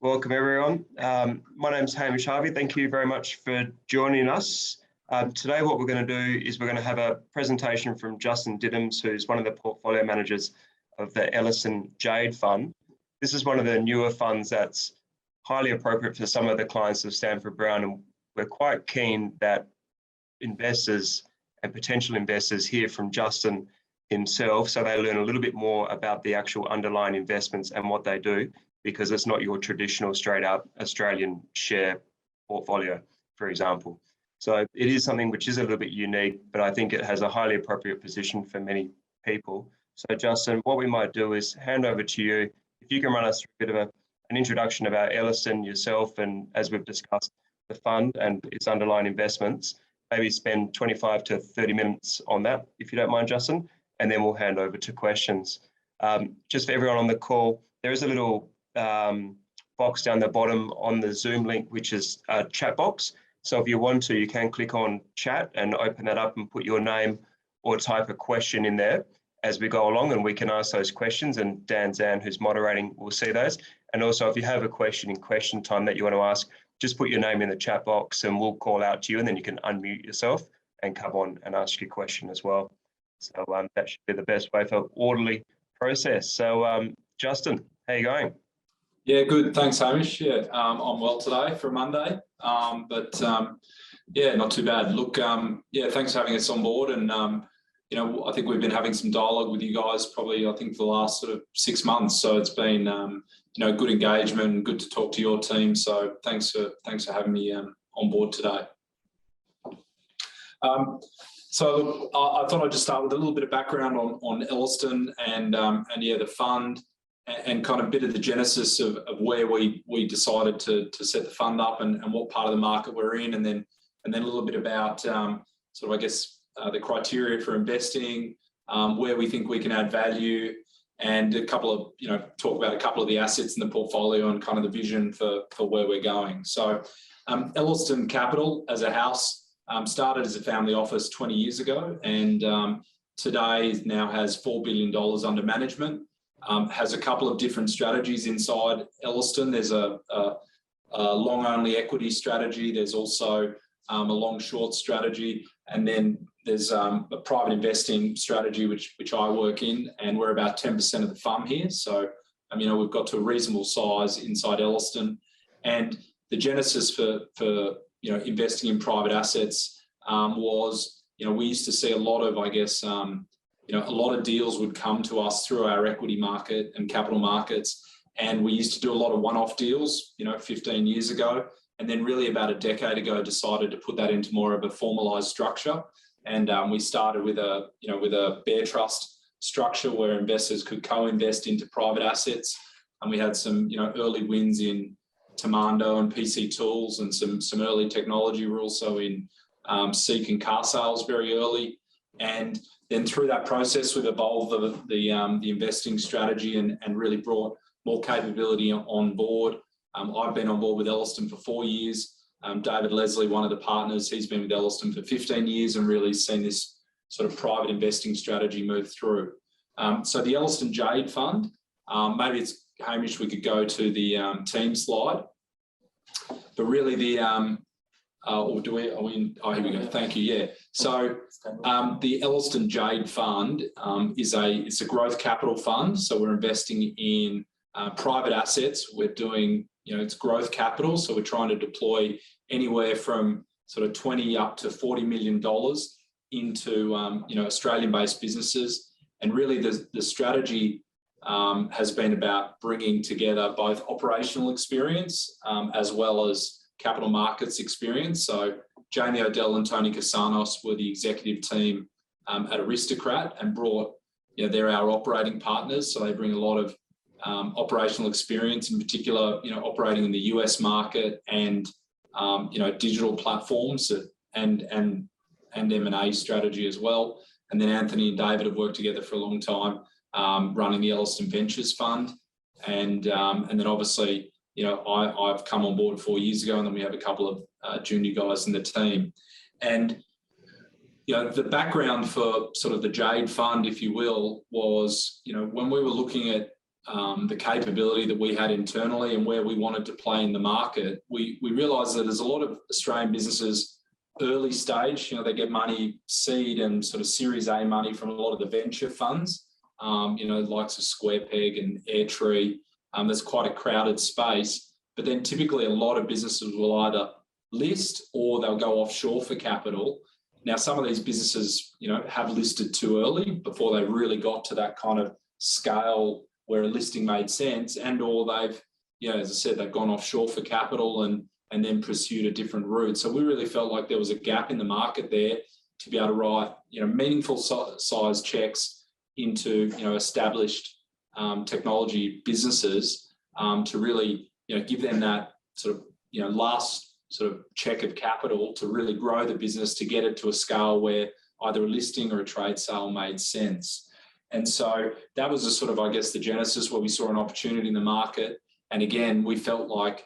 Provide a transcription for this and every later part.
Welcome everyone. My name's Hamish Harvey. Thank you very much for joining us. Today what we're going to do is we're going to have a presentation from Justin Diddams, who's one of the portfolio managers of the Ellerston JAADE fund. This is one of the newer funds that's highly appropriate for some of the clients of Stanford Brown, and we're quite keen that investors and potential investors hear from Justin himself so they learn a little bit more about the actual underlying investments and what they do, because it's not your traditional straight up Australian share portfolio, for example. So it is something which is a little bit unique, but I think it has a highly appropriate position for many people. So Justin, what we might do is hand over to you. If you can run us through a bit of an introduction about Ellerston, yourself, and as we've discussed, the fund and its underlying investments, maybe spend 25 to 30 minutes on that, if you don't mind, Justin, and then we'll hand over to questions. Just for everyone on the call, there is a little box down the bottom on the Zoom link, which is a chat box. So if you want to, you can click on chat and open that up and put your name or type a question in there as we go along, and we can ask those questions, and Dan Zan, who's moderating, will see those. And also if you have a question in question time that you want to ask, just put your name in the chat box and we'll call out to you, and then you can unmute yourself and come on and ask your question as well. So that should be the best way for orderly process. So Justin, how are you going? Yeah, good. Thanks, Hamish. Yeah, I'm well today for Monday, yeah, not too bad. Look, yeah, thanks for having us on board. And you know, I think we've been having some dialogue with you guys probably, I think, for the last sort of 6 months. So it's been, you know, good engagement and good to talk to your team. So thanks for having me on board today. So I thought I'd just start with a little bit of background on Ellerston and yeah, the fund, and kind of a bit of the genesis of where we decided to set the fund up and what part of the market we're in, and then a little bit about sort of, I guess, the criteria for investing, where we think we can add value, and a couple of, you know, talk about a couple of the assets in the portfolio and kind of the vision for where we're going. So Ellerston Capital as a house started as a family office 20 years ago, and today now has $4 billion under management. Has a couple of different strategies inside Ellerston. There's a long-only equity strategy. There's also a long-short strategy, and then there's a private investing strategy, which I work in, and we're about 10% of the fund here. So, you know, we've got to a reasonable size inside Ellerston, and the genesis for you know, investing in private assets was, you know, we used to see a lot of, I guess, you know, a lot of deals would come to us through our equity market and capital markets. And we used to do a lot of one-off deals, you know, 15 years ago. And then really about a decade ago, decided to put that into more of a formalized structure. And we started with a, you know, with a bear trust structure where investors could co-invest into private assets. And we had some, you know, early wins in Tamando and PC Tools, and some early technology. We're also in Seek and car sales very early. And then through that process, we've evolved the investing strategy and really brought more capability on board. I've been on board with Ellerston for 4 years. David Leslie, one of the partners, he's been with Ellerston for 15 years and really seen this sort of private investing strategy move through. So the Ellerston JAADE fund, maybe it's, Hamish, we could go to the team slide. But really the, or do we, are we in, oh, here we go, thank you, yeah. So the Ellerston JAADE fund it's a growth capital fund. So we're investing in private assets. We're doing, you know, it's growth capital. So we're trying to deploy anywhere from sort of 20 up to $40 million into, you know, Australian-based businesses. And really the strategy has been about bringing together both operational experience as well as capital markets experience. So Jamie Odell and Tony Casanos were the executive team at Aristocrat and brought, you know, they're our operating partners. So they bring a lot of operational experience, in particular, you know, operating in the US market and, you know, digital platforms and M&A strategy as well. And then Anthony and David have worked together for a long time running the Ellerston Ventures Fund. And then obviously, you know, I've come on board 4 years ago, and then we have a couple of junior guys in the team. And, you know, the background for sort of the JAADE fund, if you will, was, you know, when we were looking at the capability that we had internally and where we wanted to play in the market, we realised that there's a lot of Australian businesses early stage, they get money, seed and sort of Series A money from a lot of the venture funds, the likes of Square Peg and Airtree. There's quite a crowded space, but then typically a lot of businesses will either list or they'll go offshore for capital. Now, some of these businesses, have listed too early before they really got to that kind of scale where a listing made sense, and or they've, as I said, they've gone offshore for capital and then pursued a different route. So we really felt like there was a gap in the market there to be able to write, meaningful size checks into, established technology businesses to really, give them that sort of, last sort of check of capital to really grow the business, to get it to a scale where either a listing or a trade sale made sense. And so that was the sort of, I guess, the genesis where we saw an opportunity in the market. And again, we felt like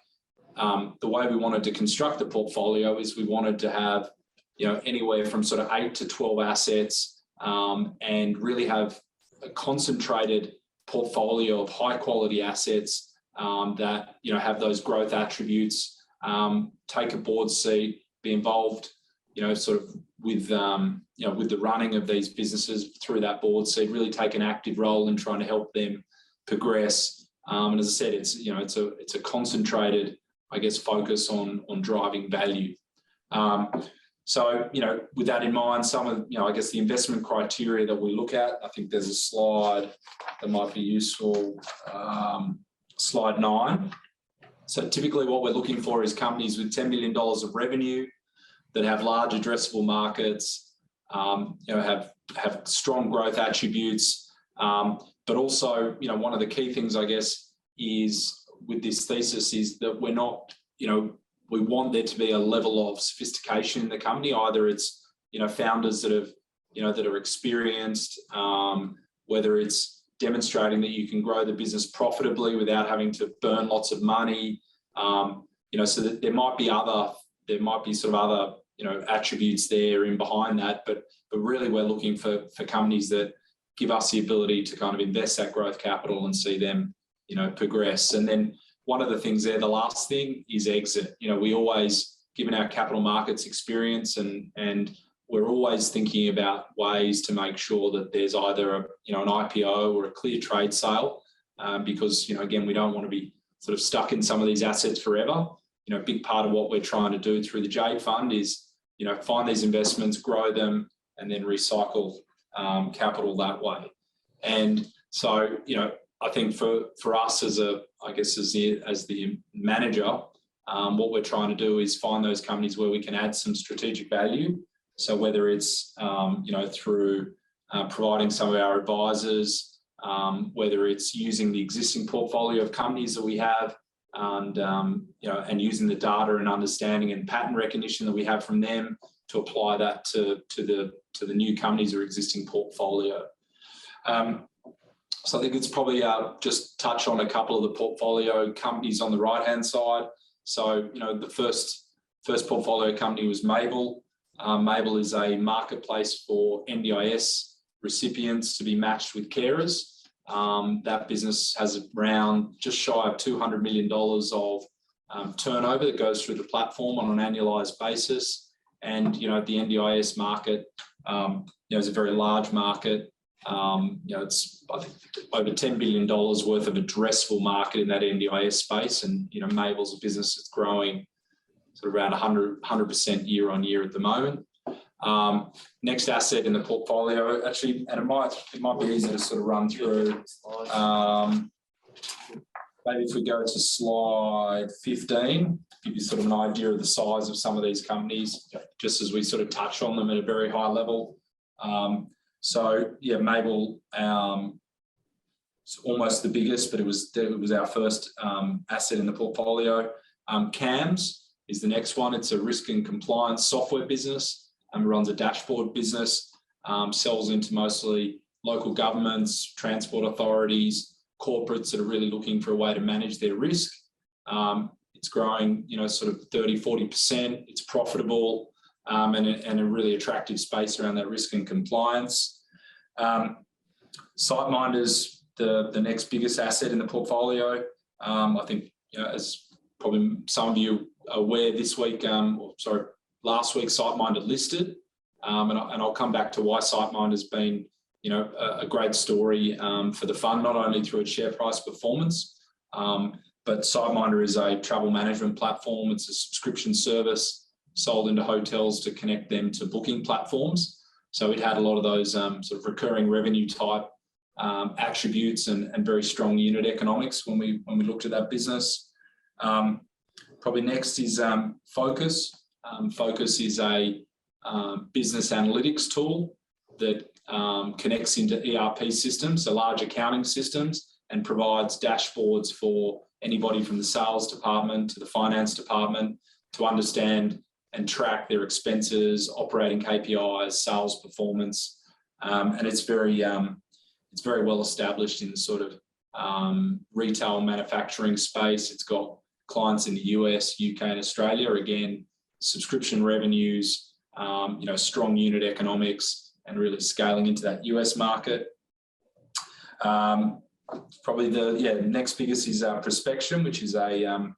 the way we wanted to construct the portfolio is we wanted to have, anywhere from sort of 8 to 12 assets and really have a concentrated portfolio of high quality assets that, have those growth attributes, take a board seat, be involved, sort of with the running of these businesses through that board seat, really take an active role in trying to help them progress. And as I said, it's a concentrated, I guess, focus on driving value. So, with that in mind, some of, I guess the investment criteria that we look at, I think there's a slide that might be useful, slide 9. So typically what we're looking for is companies with $10 million of revenue that have large addressable markets, have strong growth attributes, but also, one of the key things, I guess, is with this thesis is that we're not, we want there to be a level of sophistication in the company. Either it's, founders that have, that are experienced, whether it's demonstrating that you can grow the business profitably without having to burn lots of money, so that there might be sort of other, attributes there in behind that, but really we're looking for companies that give us the ability to kind of invest that growth capital and see them, progress. And then one of the things there, the last thing is exit. We always, given our capital markets experience and we're always thinking about ways to make sure that there's either an IPO or a clear trade sale, because, again, we don't want to be sort of stuck in some of these assets forever. A big part of what we're trying to do through the JAADE fund is, find these investments, grow them, and then recycle capital that way. And so, I think for us as the manager, what we're trying to do is find those companies where we can add some strategic value. So whether it's, through providing some of our advisors, whether it's using the existing portfolio of companies that we have, and using the data and understanding and pattern recognition that we have from them to apply that to the new companies or existing portfolio. So I think it's probably just touch on a couple of the portfolio companies on the right-hand side. So, the first portfolio company was Mabel. Mabel is a marketplace for NDIS recipients to be matched with carers. That business has around just shy of $200 million of turnover that goes through the platform on an annualized basis. And, the NDIS market, is a very large market. It's, I think, over $10 billion worth of addressable market in that NDIS space. And, Mabel's a business that's growing sort of around 100% year on year at the moment. Next asset in the portfolio, actually, and it might be easy to sort of run through. Maybe if we go to slide 15, give you sort of an idea of the size of some of these companies, just as we sort of touch on them at a very high level. So yeah, Mabel, it's almost the biggest, but it was our first asset in the portfolio. CAMS is the next one. It's a risk and compliance software business. Runs a dashboard business, sells into mostly local governments, transport authorities, corporates that are really looking for a way to manage their risk. It's growing, sort of 30-40%. It's profitable and a really attractive space around that risk and compliance. SiteMinders, the next biggest asset in the portfolio. I think, as probably some of you are aware, last week SiteMinder listed, and I'll come back to why SiteMinder has been, a great story for the fund, not only through its share price performance, but SiteMinder is a travel management platform. It's a subscription service sold into hotels to connect them to booking platforms. So it had a lot of those sort of recurring revenue type attributes and very strong unit economics when we looked at that business. Probably next is Focus. Focus is a business analytics tool that connects into ERP systems, so large accounting systems, and provides dashboards for anybody from the sales department to the finance department to understand and track their expenses, operating KPIs, sales performance, and it's very well established in the sort of retail manufacturing space. It's got clients in the US, UK, and Australia. Again, subscription revenues, strong unit economics, and really scaling into that US market. Probably the next biggest is Prospection, which is a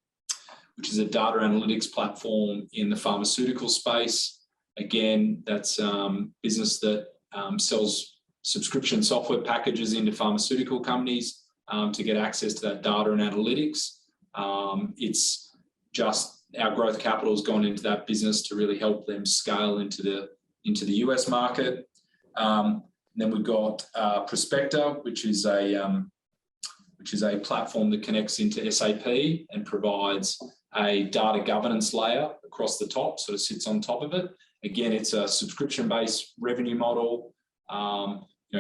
data analytics platform in the pharmaceutical space. Again, that's business that sells subscription software packages into pharmaceutical companies to get access to that data and analytics. It's just our growth capital has gone into that business to really help them scale into the US market. Then we've got Prospector, which is a platform that connects into SAP and provides a data governance layer across the top, sort of sits on top of it. Again, it's a subscription-based revenue model,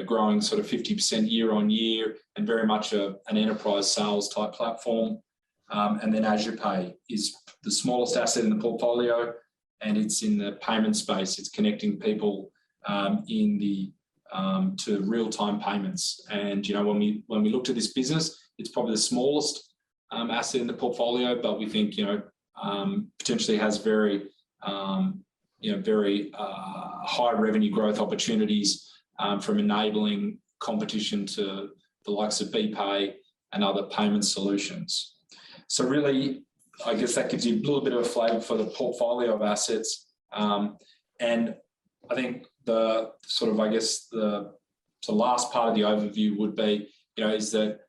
growing sort of 50% year on year, and very much an enterprise sales type platform. And then Azure Pay is the smallest asset in the portfolio, and it's in the payment space. It's connecting people to real-time payments. And when we looked at this business, it's probably the smallest asset in the portfolio, but we think potentially has very high revenue growth opportunities from enabling competition to the likes of BPay and other payment solutions. So really, I guess that gives you a little bit of a flavour for the portfolio of assets. And I think the last part of the overview would be, is that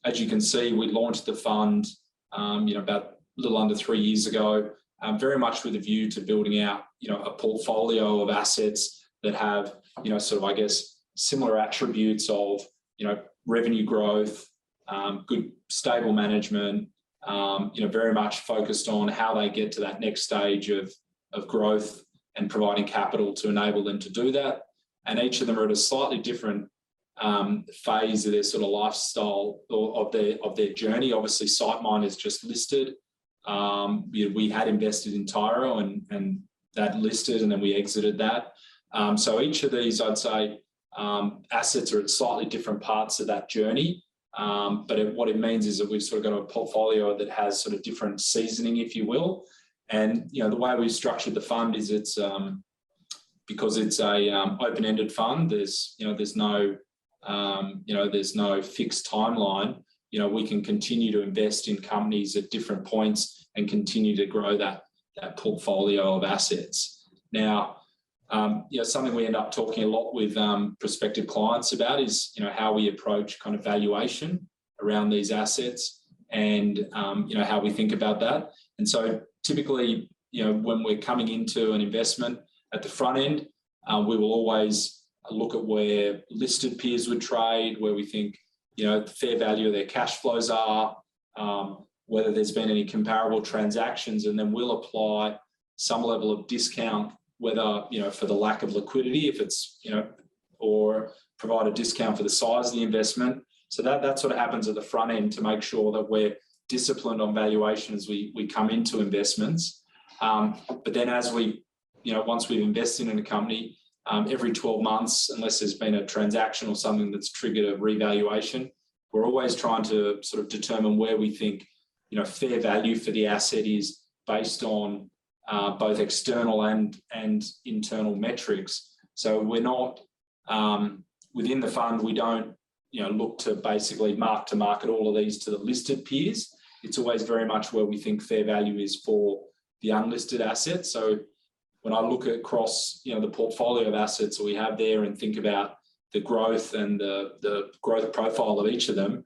as you can see, we launched the fund, about a little under 3 years ago, very much with a view to building out, a portfolio of assets that have, similar attributes of, revenue growth, good stable management, very much focused on how they get to that next stage of growth and providing capital to enable them to do that. And each of them are at a slightly different phase of their sort of lifestyle or of their journey. Obviously, SiteMinder is just listed. We had invested in Tyro and that listed, and then we exited that. So each of these, I'd say, assets are at slightly different parts of that journey. But what it means is that we've sort of got a portfolio that has sort of different seasoning, if you will. And the way we've structured the fund is it's because it's a open-ended fund. There's no fixed timeline. We can continue to invest in companies at different points and continue to grow that portfolio of assets. Now, something we end up talking a lot with prospective clients about is how we approach kind of valuation around these assets, and how we think about that. And so typically, when we're coming into an investment at the front end, we will always look at where listed peers would trade, where we think the fair value of their cash flows are, whether there's been any comparable transactions, and then we'll apply some level of discount, whether for the lack of liquidity, if it's or provide a discount for the size of the investment. So that sort of happens at the front end to make sure that we're disciplined on valuation as we come into investments. But then as we, once we've invested in a company, every 12 months, unless there's been a transaction or something that's triggered a revaluation, we're always trying to sort of determine where we think, fair value for the asset is based on both external and internal metrics. So we're not, within the fund, we don't look to basically mark to market all of these to the listed peers. It's always very much where we think fair value is for the unlisted assets. So when I look across, the portfolio of assets that we have there and think about the growth and the growth profile of each of them,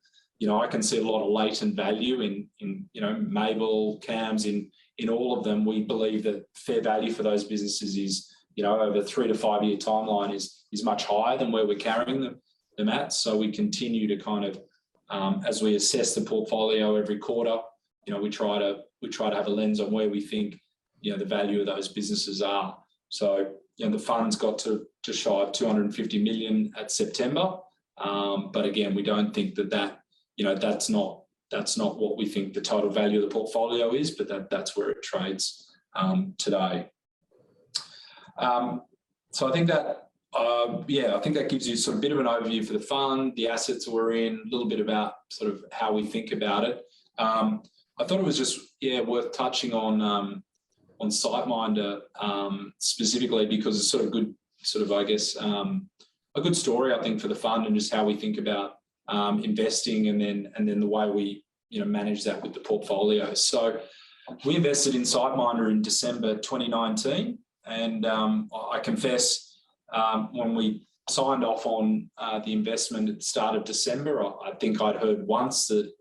I can see a lot of latent value in Mabel, CAMS, in all of them. We believe that fair value for those businesses is, over a 3 to 5 year timeline is much higher than where we're carrying them at. So we continue to kind of, as we assess the portfolio every quarter, we try to have a lens on where we think, the value of those businesses are. So, the fund's got to just shy of 250 million at September. But again, we don't think that that's not what we think the total value of the portfolio is, but that's where it trades today. So I think that, I think that gives you sort of a bit of an overview for the fund, the assets we're in, a little bit about sort of how we think about it. I thought it was just, worth touching on SiteMinder specifically, because it's sort of good, sort of, I guess, a good story, I think, for the fund and just how we think about investing and then the way we, manage that with the portfolio. So we invested in SiteMinder in December 2019. And I confess, when we signed off on the investment at the start of December, I think I'd heard once that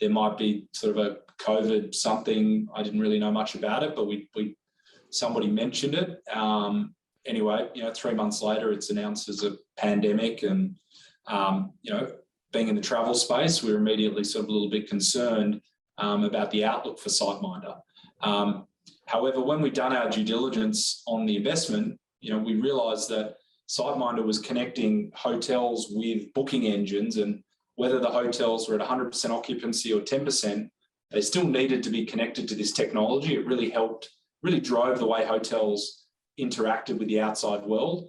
there might be sort of a COVID something. I didn't really know much about it, but somebody mentioned it. Anyway, 3 months later, it's announced as a pandemic, and being in the travel space, we were immediately sort of a little bit concerned about the outlook for SiteMinder. However, when we'd done our due diligence on the investment, we realised that SiteMinder was connecting hotels with booking engines, and whether the hotels were at 100% occupancy or 10%, they still needed to be connected to this technology. It really drove the way hotels interacted with the outside world.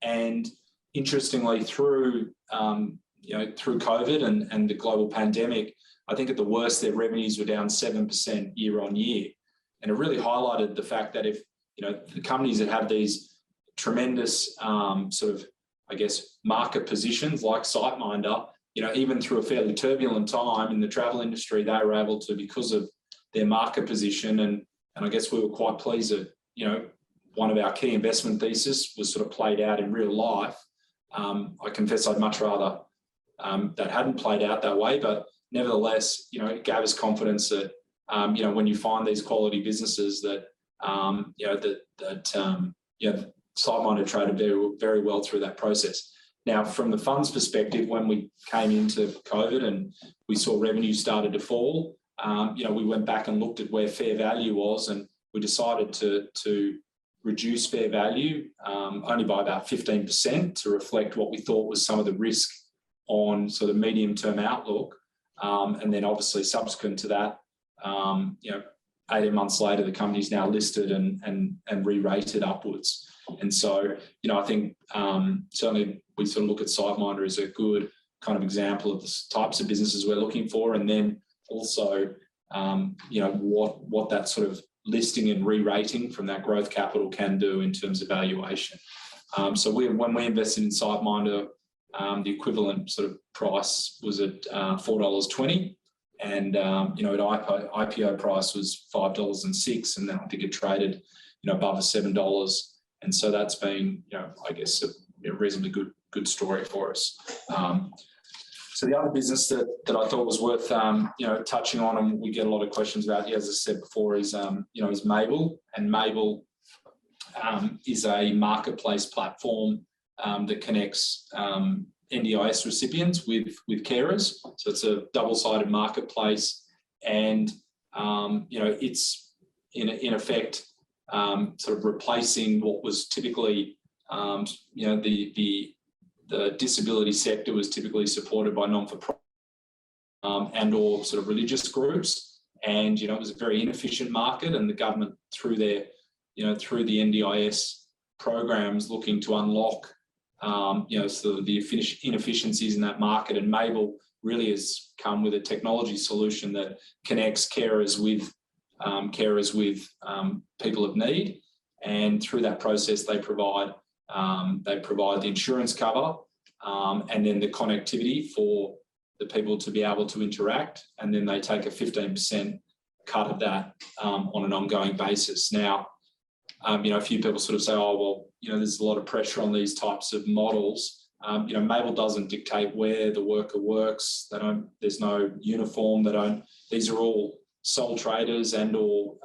And interestingly, through COVID and the global pandemic, I think at the worst, their revenues were down 7% year on year. And it really highlighted the fact that if, the companies that have these tremendous sort of, I guess, market positions like SiteMinder, even through a fairly turbulent time in the travel industry, they were able to, because of their market position, and I guess we were quite pleased that, one of our key investment thesis was sort of played out in real life. I confess I'd much rather that hadn't played out that way, but nevertheless, it gave us confidence that, when you find these quality businesses that, SiteMinder traded very, very well through that process. Now, from the fund's perspective, when we came into COVID and we saw revenue started to fall, we went back and looked at where fair value was, and we decided to reduce fair value only by about 15% to reflect what we thought was some of the risk on sort of medium-term outlook. And then obviously subsequent to that, 18 months later, the company's now listed and re-rated upwards. And so, I think certainly we sort of look at SiteMinder as a good kind of example of the types of businesses we're looking for, and then also, what that sort of listing and re-rating from that growth capital can do in terms of valuation. So when we invested in SiteMinder, the equivalent sort of price was at $4.20, and IPO price was $5.06, and then I think it traded above $7, and so that's been I guess a reasonably good story for us. So the other business that I thought was worth touching on, and we get a lot of questions about, as I said before, is is Mabel. And Mabel is a marketplace platform that connects NDIS recipients with carers. So it's a double-sided marketplace, and it's in effect sort of replacing what was typically the disability sector was typically supported by non-for-profit and or sort of religious groups, and it was a very inefficient market, and the government through their through the NDIS programs looking to unlock sort of the inefficiencies in that market. And Mabel really has come with a technology solution that connects carers with people of need, and through that process they provide the insurance cover and then the connectivity for the people to be able to interact, and then they take a 15% cut of that on an ongoing basis. Now, a few people sort of say, oh, well, there's a lot of pressure on these types of models. Mabel doesn't dictate where the worker works. There's no uniform. These are all sole traders and or,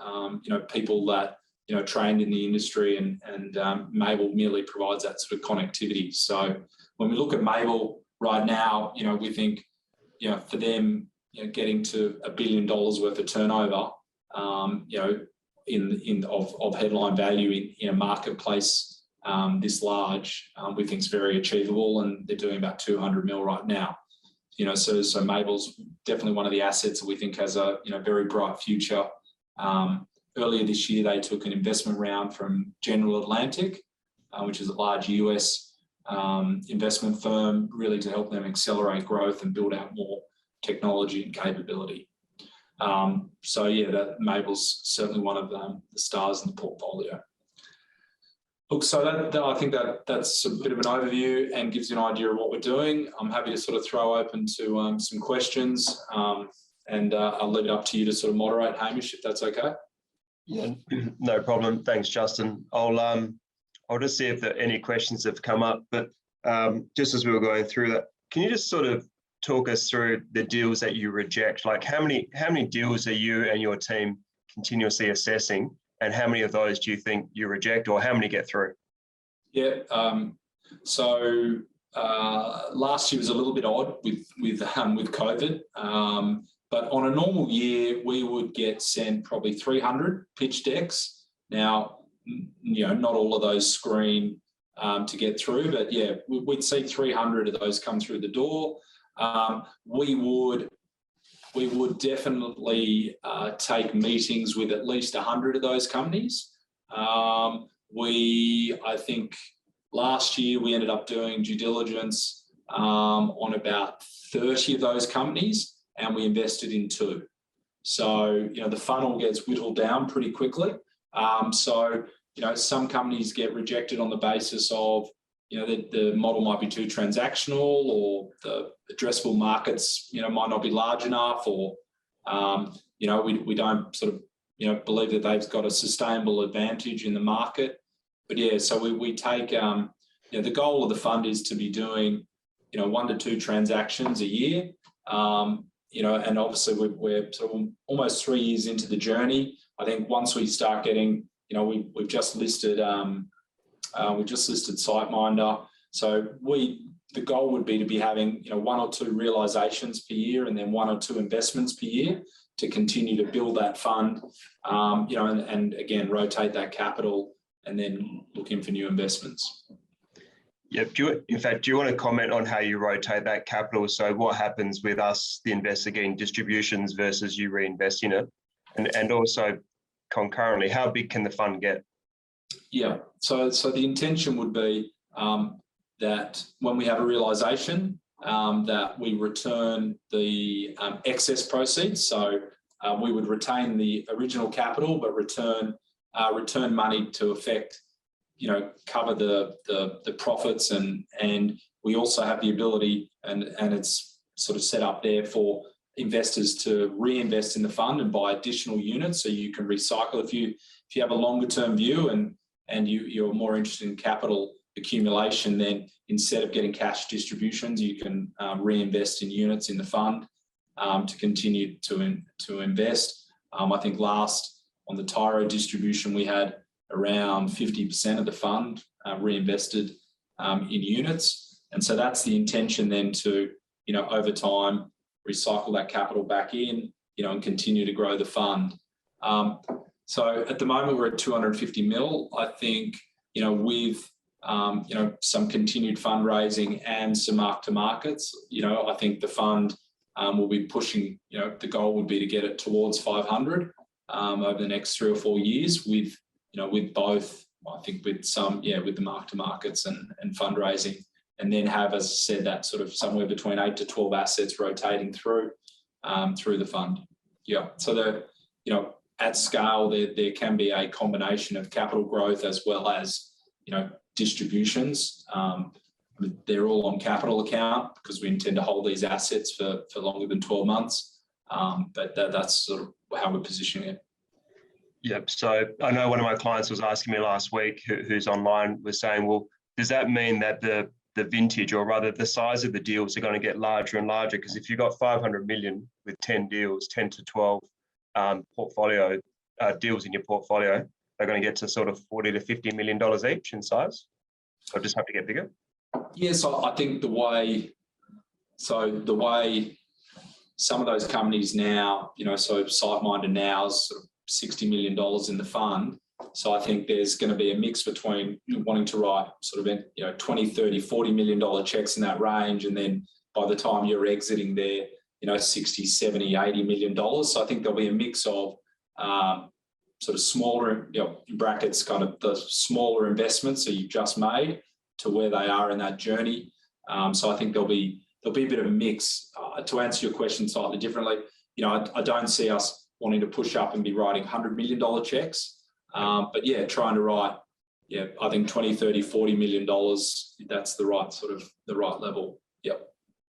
people that, trained in the industry, and Mabel merely provides that sort of connectivity. So when we look at Mabel right now, we think, for them, getting to $1 billion worth of turnover, of headline value in a marketplace this large, we think is very achievable, and they're doing about 200 mil right now. So Mabel's definitely one of the assets that we think has a very bright future. Earlier this year, they took an investment round from General Atlantic, which is a large US investment firm, really to help them accelerate growth and build out more technology and capability. That Mabel's certainly one of the stars in the portfolio. Look, so I think that's a bit of an overview and gives you an idea of what we're doing. I'm happy to sort of throw open to some questions, and I'll leave it up to you to sort of moderate, Hamish, if that's okay. Yeah, no problem. Thanks, Justin. I'll just see if there are any questions that have come up, but just as we were going through that, can you just sort of talk us through the deals that you reject? Like how many deals are you and your team continuously assessing, and how many of those do you think you reject, or how many get through? Yeah, so last year was a little bit odd with COVID, but on a normal year we would get sent probably 300 pitch decks. Now, not all of those screen to get through, but yeah, we'd see 300 of those come through the door. We would definitely take meetings with at least 100 of those companies. I think last year we ended up doing due diligence on about 30 of those companies, and we invested in 2. So, the funnel gets whittled down pretty quickly. Some companies get rejected on the basis of, the model might be too transactional, or the addressable markets, might not be large enough, or, we don't sort of, believe that they've got a sustainable advantage in the market. But yeah, so we take, the goal of the fund is to be doing, 1 to 2 transactions a year. And obviously we're sort of almost 3 years into the journey. I think once we start getting, we've just listed SiteMinder. So the goal would be to be having 1 or 2 realizations per year, and then 1 or 2 investments per year to continue to build that fund, and again rotate that capital and then looking for new investments. Yeah. Do you want to comment on how you rotate that capital? So what happens with us, the investor, getting distributions versus you reinvesting it, and also concurrently, how big can the fund get? Yeah, so the intention would be that when we have a realisation, that we return the excess proceeds. So we would retain the original capital, but return money to effect, cover the profits, and we also have the ability, and it's sort of set up there for investors to reinvest in the fund and buy additional units, so you can recycle if you have a longer term view and you're more interested in capital accumulation. Then instead of getting cash distributions, you can reinvest in units in the fund to continue to invest. I think last on the Tyro distribution, we had around 50% of the fund reinvested in units, and so that's the intention then to over time recycle that capital back in, and continue to grow the fund. So at the moment we're at 250 mil. I think, with some continued fundraising and some mark to markets, I think the fund will be pushing, the goal would be to get it towards 500 over the next 3 or 4 years with both, I think with the mark to markets and fundraising, and then have, as I said, that sort of somewhere between 8 to 12 assets rotating through the fund. Yeah, so at scale, there can be a combination of capital growth as well as, distributions. I mean, they're all on capital account because we intend to hold these assets for longer than 12 months. But that's sort of how we're positioning it. Yep. So I know one of my clients was asking me last week, who's online, was saying, well, does that mean that the vintage, or rather the size of the deals, are going to get larger and larger? Because if you've got 500 million with 10 deals, 10 to 12 portfolio deals in your portfolio, they're going to get to sort of $40 to $50 million each in size, or just have to get bigger? Yeah, so I think the way some of those companies now, so SiteMinder now is sort of $60 million in the fund. So I think there's going to be a mix between wanting to write sort of, 20, 30, $40 million checks in that range. And then by the time you're exiting there, 60, 70, $80 million. So I think there'll be a mix of sort of smaller, in brackets, kind of the smaller investments that you've just made to where they are in that journey. So I think there'll be a bit of a mix. To answer your question slightly differently, I don't see us wanting to push up and be writing $100 million checks. But yeah, trying to write, I think 20, 30, $40 million, that's the right level. Yep.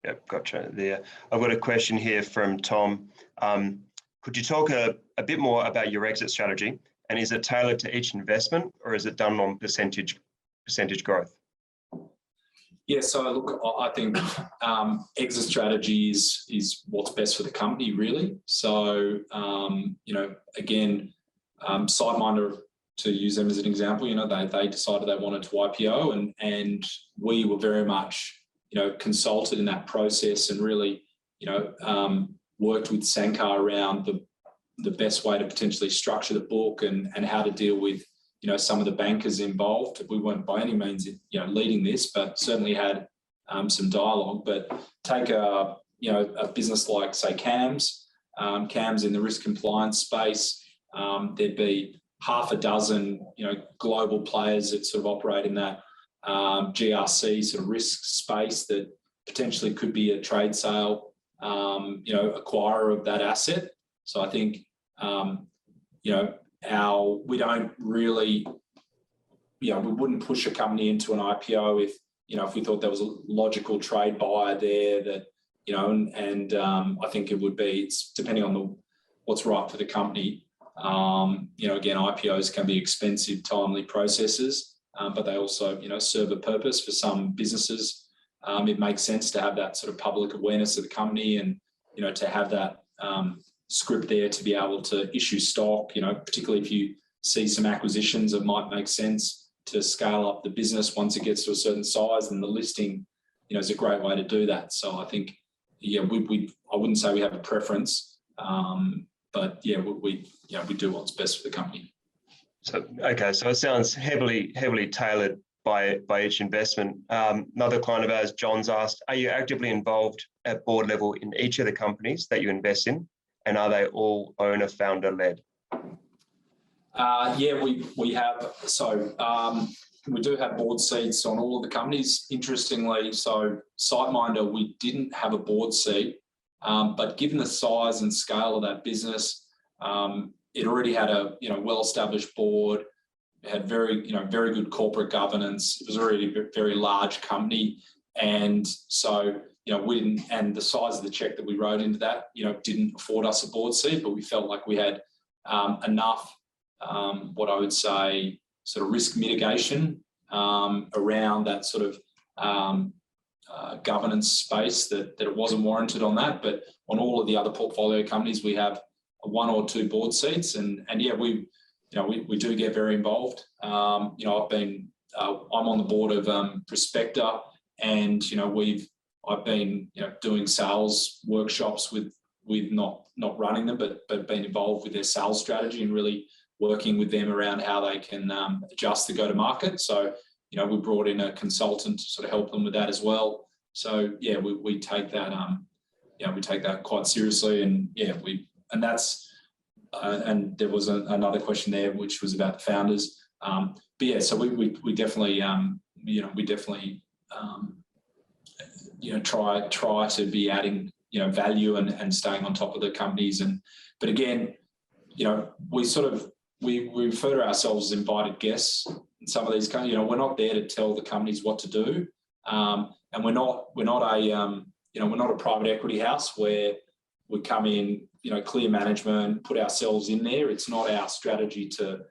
Yep, gotcha. There. I've got a question here from Tom. Could you talk a bit more about your exit strategy, and is it tailored to each investment, or is it done on percentage growth? Yeah, so look, I think exit strategy is what's best for the company, really. So, again, SiteMinder, to use them as an example, they decided they wanted to IPO, and we were very much, consulted in that process, and really, worked with Sankar around the best way to potentially structure the book and how to deal with, some of the bankers involved. We weren't by any means, leading this, but certainly had some dialogue. But take a business like, say, CAMS in the risk compliance space. There'd be half a dozen, global players that sort of operate in that GRC sort of risk space that potentially could be a trade sale, acquirer of that asset. So I think, we don't really, we wouldn't push a company into an IPO if we thought there was a logical trade buyer there that, I think it would be, it's depending on what's right for the company. Again, IPOs can be expensive, timely processes, but they also, serve a purpose for some businesses. It makes sense to have that sort of public awareness of the company and, to have that script there to be able to issue stock, particularly if you see some acquisitions, it might make sense to scale up the business once it gets to a certain size, and the listing, is a great way to do that. So I think, I wouldn't say we have a preference, but we do what's best for the company. So, okay, so it sounds heavily tailored by each investment. Another client of ours, John's asked, are you actively involved at board level in each of the companies that you invest in? And are they all owner founder led? We have. So we do have board seats on all of the companies. Interestingly, so SiteMinder, we didn't have a board seat, but given the size and scale of that business, it already had a well-established board. It had very good corporate governance. It was already a very large company, and so we didn't. And the size of the check that we wrote into that, didn't afford us a board seat, but we felt like we had enough, what I would say, sort of risk mitigation around that sort of governance space that it wasn't warranted on that. But on all of the other portfolio companies, we have one or two board seats, and we do get very involved. I'm on the board of Prospector, and I've been doing sales workshops with not running them, but being involved with their sales strategy and really working with them around how they can adjust the go-to-market. So we brought in a consultant to sort of help them with that as well. So we take that quite seriously, and that's and there was another question there which was about the founders. So we definitely try to be adding value and staying on top of the companies. But again, we refer to ourselves as invited guests in some of these companies. We're not there to tell the companies what to do. And we're not a private equity house where we come in, clear management, put ourselves in there. It's not our strategy to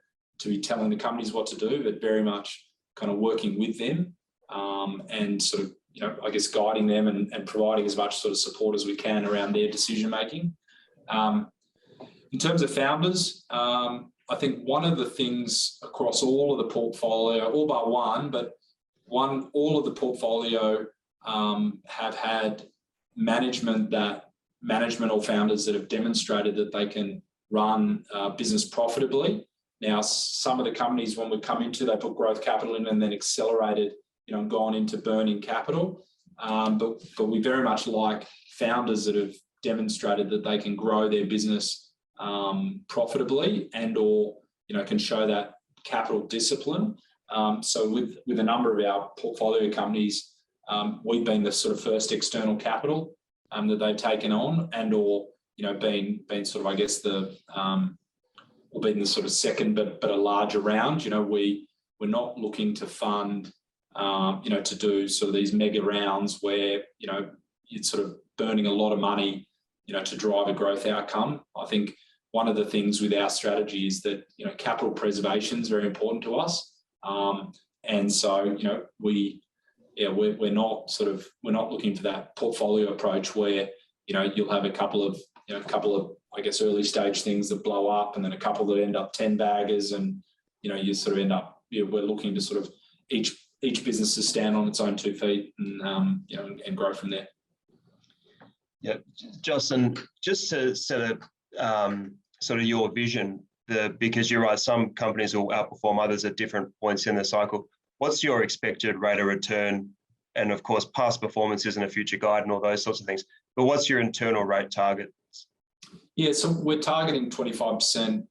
be telling the companies what to do, but very much kind of working with them and sort of, I guess guiding them and providing as much sort of support as we can around their decision making. In terms of founders, I think one of the things across all of the portfolio, all but one, but all of the portfolio have had management or founders that have demonstrated that they can run business profitably. Now, some of the companies, when we come into, they put growth capital in and then accelerated, and gone into burning capital. But we very much like founders that have demonstrated that they can grow their business profitably and/or can show that capital discipline. So with a number of our portfolio companies, we've been the sort of first external capital that they've taken on, and/or been sort of, I guess, or been the sort of second but a larger round. We're not looking to fund to do sort of these mega rounds where you're sort of burning a lot of money to drive a growth outcome. I think one of the things with our strategy is that capital preservation is very important to us, and so we're not looking for that portfolio approach where you'll have a couple of I guess early stage things that blow up and then a couple that end up 10 baggers, and you sort of end up we're looking to sort of each business to stand on its own 2 feet and and grow from there. Yeah, Justin, just to set up sort of your vision, because you're right, some companies will outperform others at different points in the cycle. What's your expected rate of return? And of course, past performance isn't a future guide and all those sorts of things. But what's your internal rate target? Yeah, so we're targeting 25%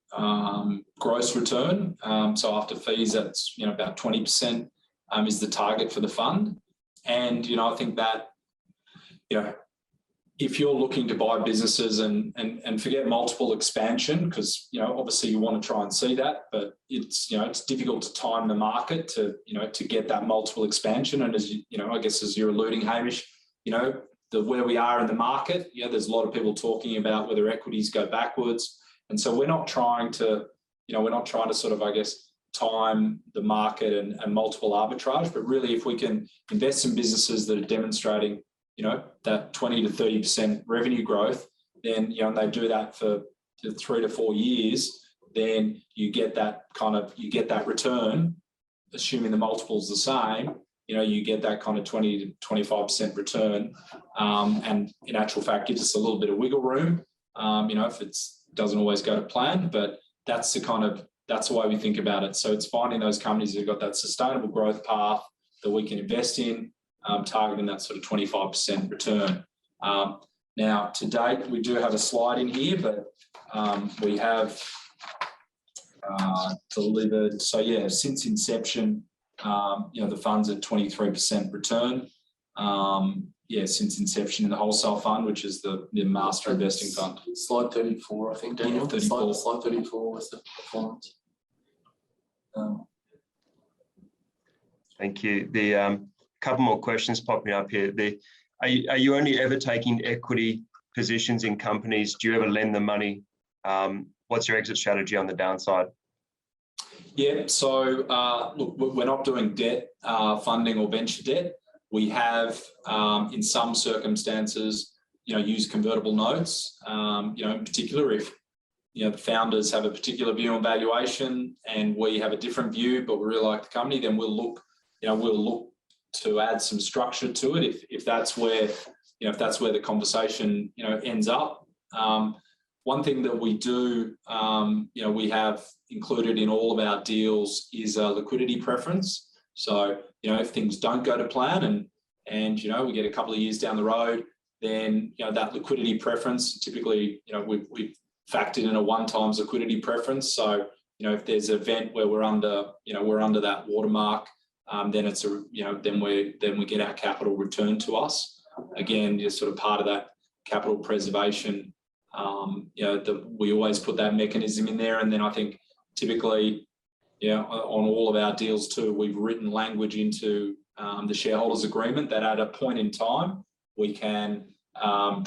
gross return. So after fees, that's about 20% is the target for the fund. And I think that if you're looking to buy businesses and forget multiple expansion, because obviously you want to try and see that, but it's difficult to time the market to get that multiple expansion. And as I guess as you're alluding, Hamish, where we are in the market, there's a lot of people talking about whether equities go backwards, and so we're not trying to sort of, I guess, time the market and multiple arbitrage, but really if we can invest in businesses that are demonstrating that 20 to 30% revenue growth, then they do that for 3 to 4 years, then you get that return, assuming the multiple's the same. You get that kind of 20 to 25% return, and in actual fact gives us a little bit of wiggle room, if it doesn't always go to plan, but that's the way we think about it. So it's finding those companies that have got that sustainable growth path that we can invest in, targeting that sort of 25% return. Now, to date, we do have a slide in here, but we have delivered, so yeah, since inception, the fund's at 23% return. Since inception in the wholesale fund, which is the master investing fund. Slide 34, I think, Daniel. Yeah, 34. Slide 34 was the performance. Thank you. The couple more questions popping up here. Are you only ever taking equity positions in companies? Do you ever lend them money? What's your exit strategy on the downside? Yeah, so look, we're not doing debt funding or venture debt. We have, in some circumstances, used convertible notes. In particular, if the founders have a particular view on valuation and we have a different view, but we really like the company, then we'll look to add some structure to it if that's where the conversation ends up. One thing that we do, we have included in all of our deals is a liquidity preference. So, if things don't go to plan and we get a couple of years down the road, then, that liquidity preference, typically, we've factored in a 1x liquidity preference. So, if there's an event where we're under that watermark, then it's then we get our capital returned to us. Again, just sort of part of that capital preservation. We always put that mechanism in there, and then I think typically, on all of our deals too, we've written language into the shareholders agreement that at a point in time we can either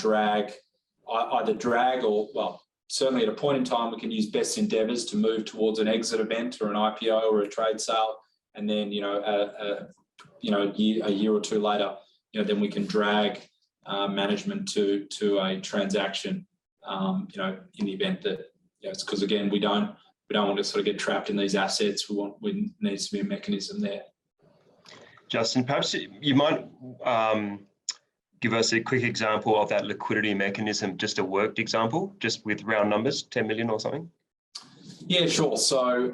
drag or, well, certainly at a point in time we can use best endeavours to move towards an exit event or an IPO or a trade sale, and then a year or two later, then we can drag management to a transaction. In the event that it's because again we don't want to sort of get trapped in these assets. We needs to be a mechanism there. Justin, perhaps you might give us a quick example of that liquidity mechanism, just a worked example, just with round numbers, 10 million or something. Yeah, sure. So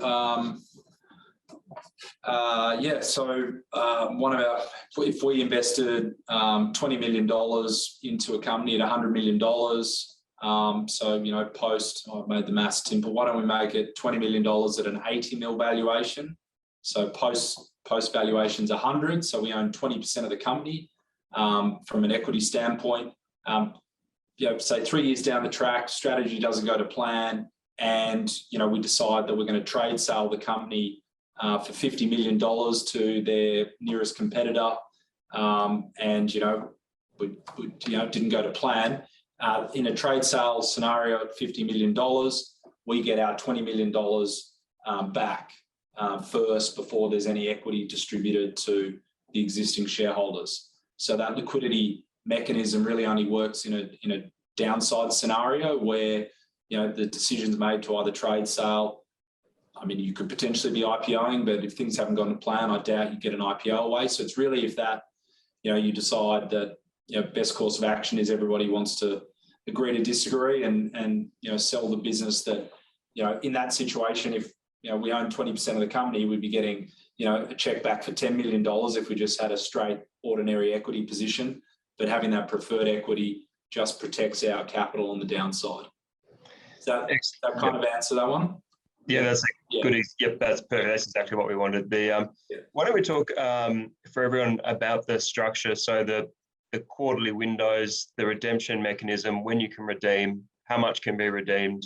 one of our, if we invested $20 million into a company at $100 million, post, I've made the maths simple, why don't we make it $20 million at an 80 mil valuation? So post valuation's 100, so we own 20% of the company. From an equity standpoint, say 3 years down the track, strategy doesn't go to plan, and we decide that we're going to trade sale the company for $50 million to their nearest competitor, and we didn't go to plan. In a trade sale scenario at $50 million, we get our $20 million back first before there's any equity distributed to the existing shareholders. So that liquidity mechanism really only works in a downside scenario where the decision's made to either trade sale. I mean, you could potentially be IPOing, but if things haven't gone to plan, I doubt you get an IPO away. So it's really if that you decide that best course of action is everybody wants to agree to disagree and sell the business, that in that situation, if we own 20% of the company, we'd be getting a check back for $10 million if we just had a straight ordinary equity position. But having that preferred equity just protects our capital on the downside. Does that kind of answer that one? Yeah, that's good. Yep, that's perfect. That's exactly what we wanted. Why don't we talk for everyone about the structure? So the quarterly windows, the redemption mechanism, when you can redeem, how much can be redeemed.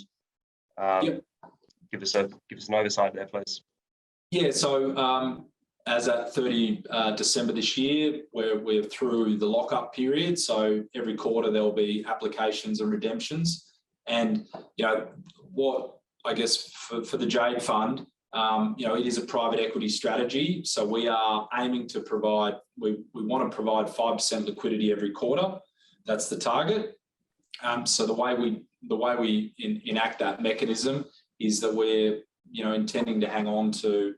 Give us an oversight there, please. Yeah, so as at 30 December this year, we're through the lockup period. So every quarter there will be applications and redemptions. And what I guess for the JAADE fund, it is a private equity strategy. So we are aiming to provide, we want to provide 5% liquidity every quarter. That's the target. So the way we enact that mechanism is that we're intending to hang on to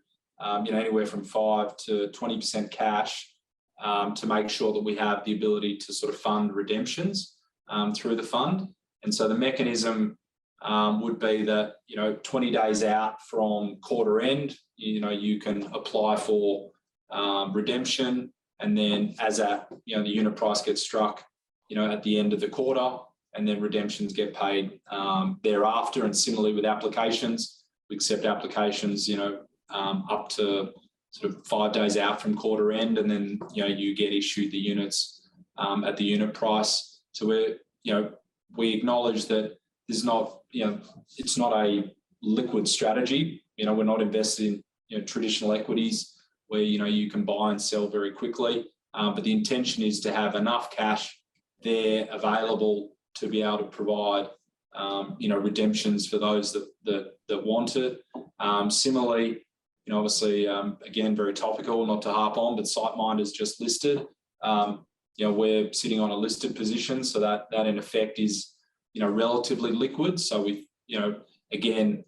anywhere from 5 to 20% cash to make sure that we have the ability to sort of fund redemptions through the fund. And so the mechanism would be that 20 days out from quarter end, you can apply for redemption, and then as the unit price gets struck, at the end of the quarter, and then redemptions get paid thereafter. And similarly with applications, we accept applications up to sort of 5 days out from quarter end, and then you get issued the units at the unit price. So we acknowledge that there's not it's not a liquid strategy. We're not invested in traditional equities where you can buy and sell very quickly, but the intention is to have enough cash there available to be able to provide redemptions for those that want it. Similarly, obviously, again, very topical, not to harp on, but SiteMind is just listed. We're sitting on a listed position, so that in effect is relatively liquid. So we, again,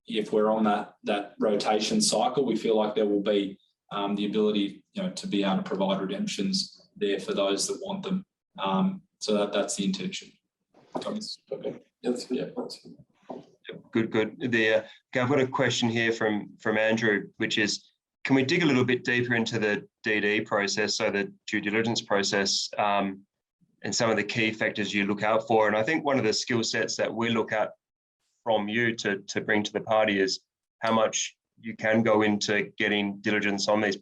if we're on that rotation cycle, we feel like there will be the ability, to be able to provide redemptions there for those that want them. So that's the intention. Okay. That's Good. Okay, I've got a question here from Andrew, which is, can we dig a little bit deeper into the DD process, so the due diligence process, and some of the key factors you look out for? And I think one of the skill sets that we look at from you to bring to the party is how much you can go into getting diligence on these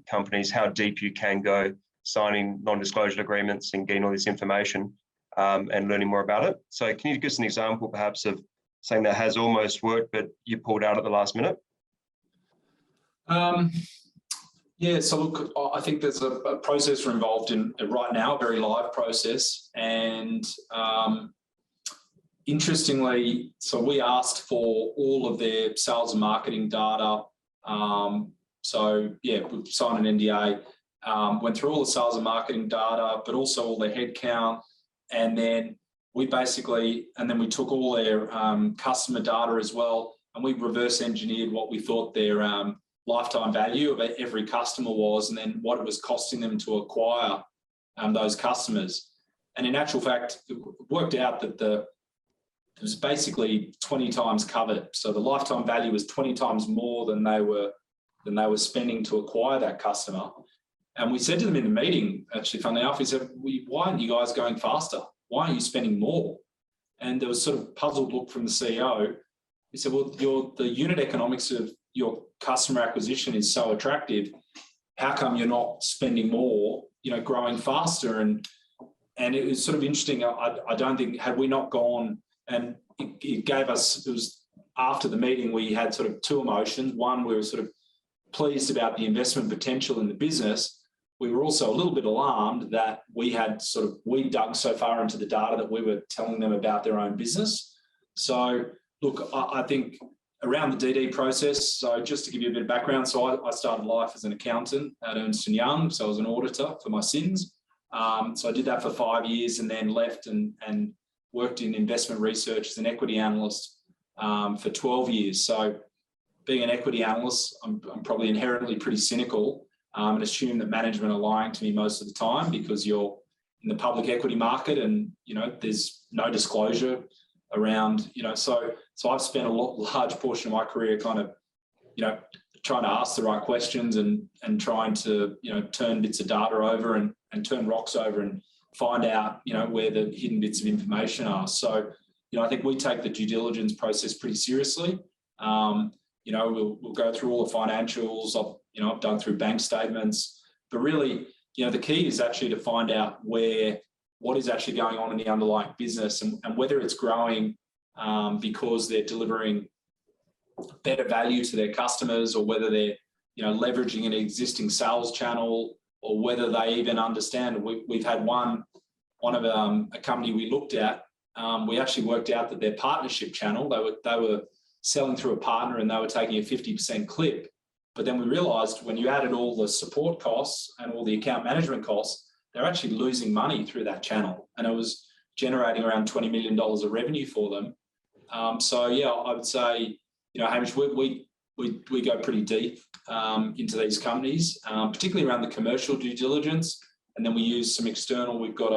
companies, how deep you can go signing non-disclosure agreements and getting all this information and learning more about it. So can you give us an example perhaps of something that has almost worked but you pulled out at the last minute? Yeah, so look, I think there's a process we're involved in right now, a very live process. And interestingly, so we asked for all of their sales and marketing data. So yeah, we signed an NDA, went through all the sales and marketing data, but also all their headcount. And then we took all their customer data as well, and we reverse engineered what we thought their lifetime value of every customer was, and then what it was costing them to acquire those customers. And in actual fact, it worked out that it was basically 20 times covered. So the lifetime value was 20 times more than they were spending to acquire that customer. And we said to them in the meeting, actually, funnily enough, we said, why aren't you guys going faster? Why aren't you spending more? And there was sort of a puzzled look from the CEO. He said, well, the unit economics of your customer acquisition is so attractive. How come you're not spending more, growing faster? And it was sort of interesting. I don't think, had we not gone, and it gave us, it was after the meeting, we had sort of two emotions. One, we were sort of pleased about the investment potential in the business. We were also a little bit alarmed that we dug so far into the data that we were telling them about their own business. So look, I think around the DD process, so just to give you a bit of background, so I started life as an accountant at Ernst & Young, so I was an auditor for my sins. So I did that for 5 years and then left and worked in investment research as an equity analyst for 12 years. So being an equity analyst, I'm probably inherently pretty cynical and assume that management are lying to me most of the time because you're in the public equity market and, there's no disclosure around, so I've spent a large portion of my career kind of, trying to ask the right questions and trying to, turn bits of data over and turn rocks over and find out, where the hidden bits of information are. So, I think we take the due diligence process pretty seriously. We'll go through all the financials. I've done through bank statements, but really, the key is actually to find out what is actually going on in the underlying business and whether it's growing because they're delivering better value to their customers, or whether they're, leveraging an existing sales channel, or whether they even understand. We've had one of a company we looked at. We actually worked out that their partnership channel, they were selling through a partner and they were taking a 50% clip. But then we realized when you added all the support costs and all the account management costs, they're actually losing money through that channel. And it was generating around $20 million of revenue for them. So yeah, I would say, Hamish, we go pretty deep into these companies, particularly around the commercial due diligence. And then we use some external. We've got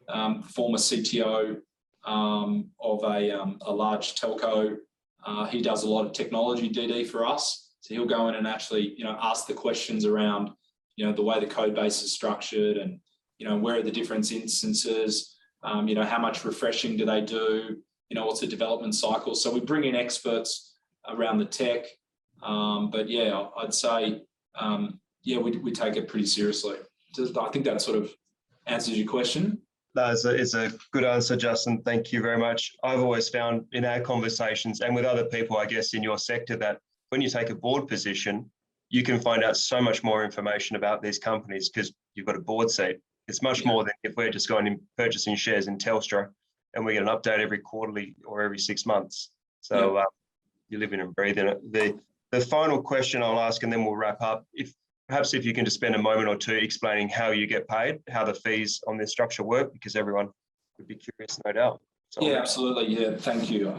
a former CTO of a large telco. He does a lot of technology DD for us. So he'll go in and actually, ask the questions around, the way the code base is structured and, where are the different instances, how much refreshing do they do, what's the development cycle. So we bring in experts around the tech. But yeah, I'd say, we take it pretty seriously. I think that sort of answers your question. That is a good answer, Justin. Thank you very much. I've always found in our conversations and with other people, I guess, in your sector, that when you take a board position, you can find out so much more information about these companies because you've got a board seat. It's much more than if we're just going and purchasing shares in Telstra and we get an update every quarterly or every 6 months. So you live in and breathe in it. The final question I'll ask, and then we'll wrap up. Perhaps if you can just spend a moment or two explaining how you get paid, how the fees on this structure work, because everyone would be curious, no doubt. So yeah, absolutely. Yeah, thank you.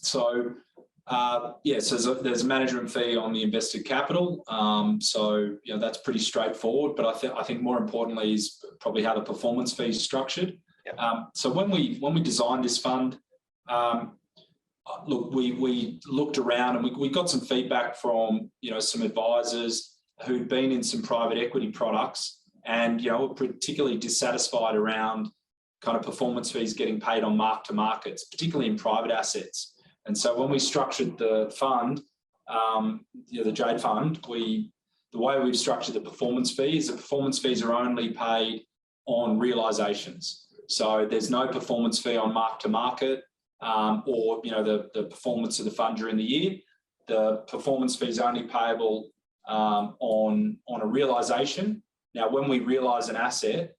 So there's a management fee on the invested capital. So that's pretty straightforward. But I think more importantly is probably how the performance fee is structured. Yeah. So when we designed this fund, look, we looked around and we got some feedback from some advisors who'd been in some private equity products and were particularly dissatisfied around kind of performance fees getting paid on mark to markets, particularly in private assets. And so when we structured the fund, the JAADE fund, the way we've structured the performance fees, the performance fees are only paid on realizations. So there's no performance fee on mark to market or the performance of the fund during the year. The performance fee is only payable on a realisation. Now, when we realise an asset,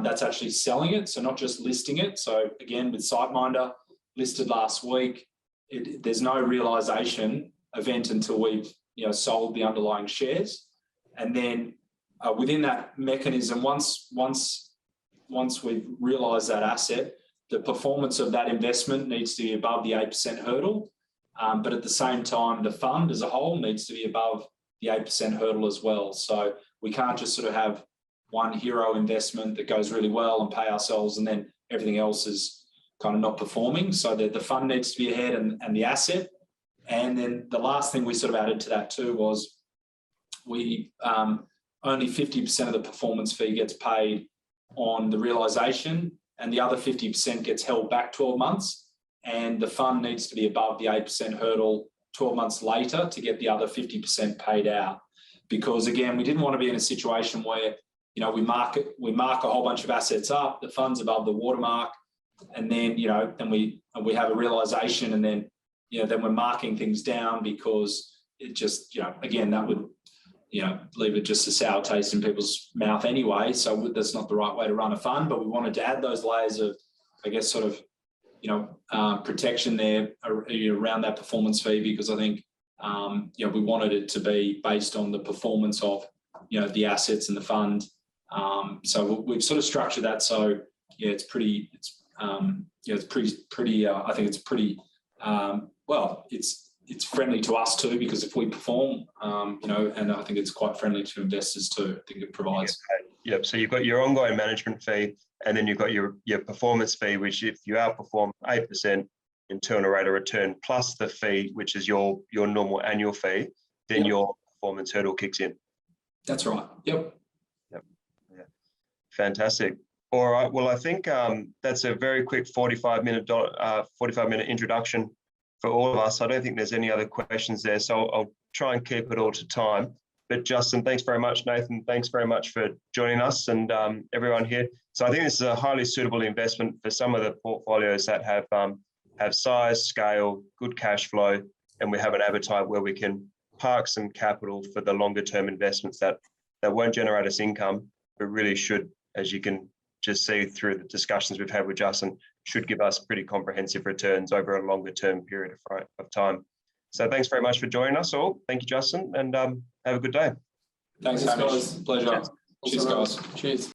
that's actually selling it, so not just listing it. So again, with SiteMinder, listed last week, there's no realisation event until we've sold the underlying shares, and then within that mechanism, once we've realised that asset, the performance of that investment needs to be above the 8% hurdle, but at the same time, the fund as a whole needs to be above the 8% hurdle as well. So we can't just sort of have one hero investment that goes really well and pay ourselves, and then everything else is kind of not performing. So the fund needs to be ahead and the asset. And then the last thing we sort of added to that too was we only 50% of the performance fee gets paid on the realisation, and the other 50% gets held back 12 months. And the fund needs to be above the 8% hurdle 12 months later to get the other 50% paid out. Because again, we didn't want to be in a situation where we mark a whole bunch of assets up, the fund's above the watermark, and then then we have a realisation, and then then we're marking things down because it just again, that would leave it just a sour taste in people's mouth anyway. So that's not the right way to run a fund. But we wanted to add those layers of, I guess, sort of protection there around that performance fee, because I think we wanted it to be based on the performance of the assets in the fund. So we've sort of structured that so it's pretty. I think it's pretty well. It's friendly to us too, because if we perform, and I think it's quite friendly to investors too. I think it provides. Yep. So you've got your ongoing management fee, and then you've got your performance fee, which if you outperform 8% internal rate of return plus the fee, which is your normal annual fee, then your performance hurdle kicks in. That's right. Yep. Yeah. Fantastic. All right. Well, I think that's a very quick 45-minute introduction for all of us. I don't think there's any other questions there, so I'll try and keep it all to time. But Justin, thanks very much. Nathan, thanks very much for joining us, and everyone here. So I think this is a highly suitable investment for some of the portfolios that have size, scale, good cash flow, and we have an appetite where we can park some capital for the longer term investments that won't generate us income, but really should, as you can just see through the discussions we've had with Justin, should give us pretty comprehensive returns over a longer term period of time. So thanks very much for joining us all. Thank you, Justin, and have a good day. Thanks, guys. Pleasure. Cheers, guys. Cheers.